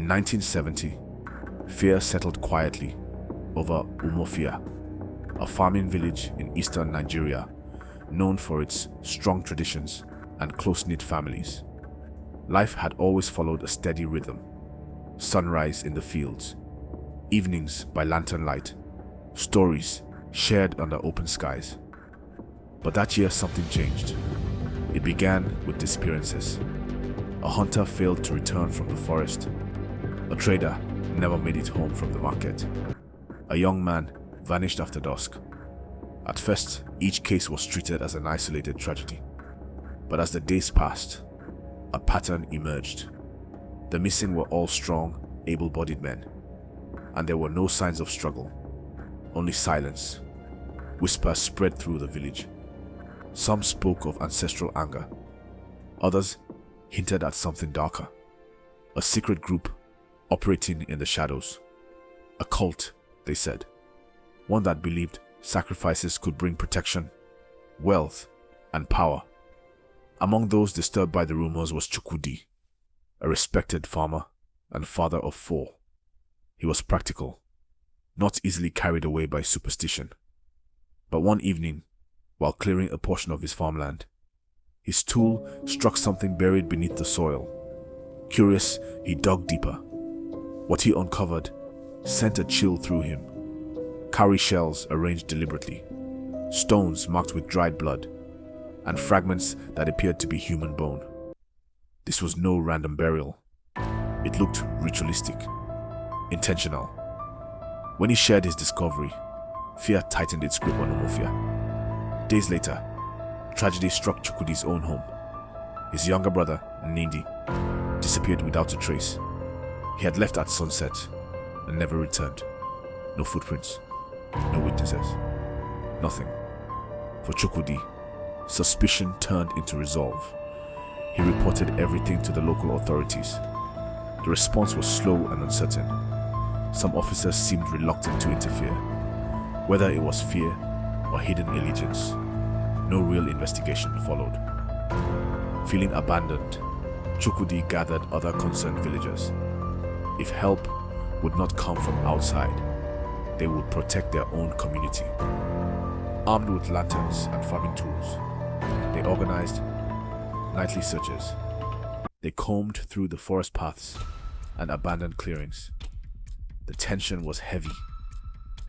In 1970, fear settled quietly over Umuofia, a farming village in eastern Nigeria known for its strong traditions and close-knit families. Life had always followed a steady rhythm: sunrise in the fields, evenings by lantern light, stories shared under open skies. But that year something changed. It began with disappearances. A hunter failed to return from the forest. A trader never made it home from the market. A young man vanished after dusk. At first, each case was treated as an isolated tragedy. But as the days passed, a pattern emerged. The missing were all strong, able-bodied men, and there were no signs of struggle, only silence. Whispers spread through the village. Some spoke of ancestral anger. Others hinted at something darker. A secret group operating in the shadows. A cult, they said. One that believed sacrifices could bring protection, wealth, and power. Among those disturbed by the rumors was Chukwudi, a respected farmer and father of 4. He was practical, not easily carried away by superstition. But one evening, while clearing a portion of his farmland, his tool struck something buried beneath the soil. Curious, he dug deeper. What he uncovered sent a chill through him. Cowrie shells arranged deliberately, stones marked with dried blood, and fragments that appeared to be human bone. This was no random burial. It looked ritualistic, intentional. When he shared his discovery, fear tightened its grip on Umuofia. Days later, tragedy struck Chukwudi's own home. His younger brother, Nindi, disappeared without a trace. He had left at sunset and never returned. No footprints, no witnesses, nothing. For Chukwudi, suspicion turned into resolve. He reported everything to the local authorities. The response was slow and uncertain. Some officers seemed reluctant to interfere. Whether it was fear or hidden allegiance, no real investigation followed. Feeling abandoned, Chukwudi gathered other concerned villagers. If help would not come from outside, they would protect their own community. Armed with lanterns and farming tools, they organized nightly searches. They combed through the forest paths and abandoned clearings. The tension was heavy.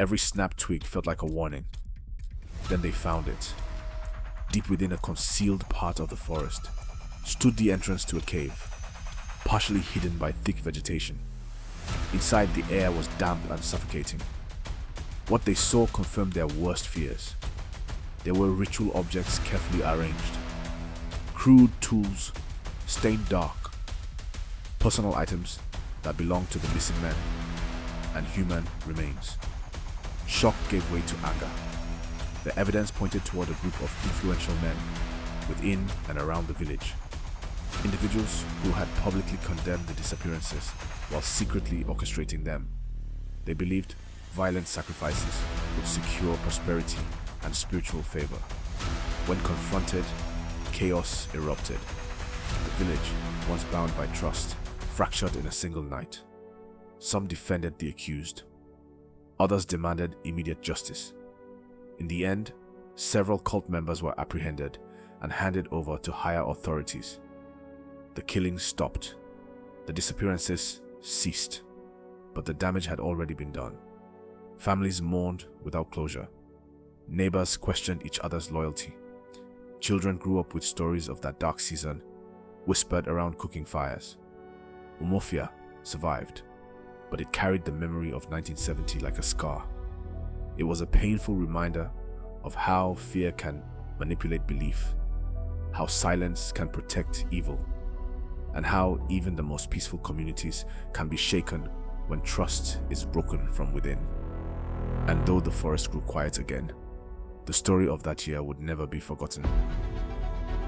Every snapped twig felt like a warning. Then they found it. Deep within a concealed part of the forest stood the entrance to a cave, partially hidden by thick vegetation. Inside, the air was damp and suffocating. What they saw confirmed their worst fears. There were ritual objects carefully arranged, crude tools stained dark, personal items that belonged to the missing men, and human remains. Shock gave way to anger. The evidence pointed toward a group of influential men within and around the village. Individuals who had publicly condemned the disappearances while secretly orchestrating them. They believed violent sacrifices would secure prosperity and spiritual favor. When confronted, chaos erupted. The village, once bound by trust, fractured in a single night. Some defended the accused. Others demanded immediate justice. In the end, several cult members were apprehended and handed over to higher authorities. The killings stopped. The disappearances ceased. But the damage had already been done. Families mourned without closure. Neighbors questioned each other's loyalty. Children grew up with stories of that dark season, whispered around cooking fires. Umuofia survived, but it carried the memory of 1970 like a scar. It was a painful reminder of how fear can manipulate belief, how silence can protect evil, and how even the most peaceful communities can be shaken when trust is broken from within. And though the forest grew quiet again, the story of that year would never be forgotten.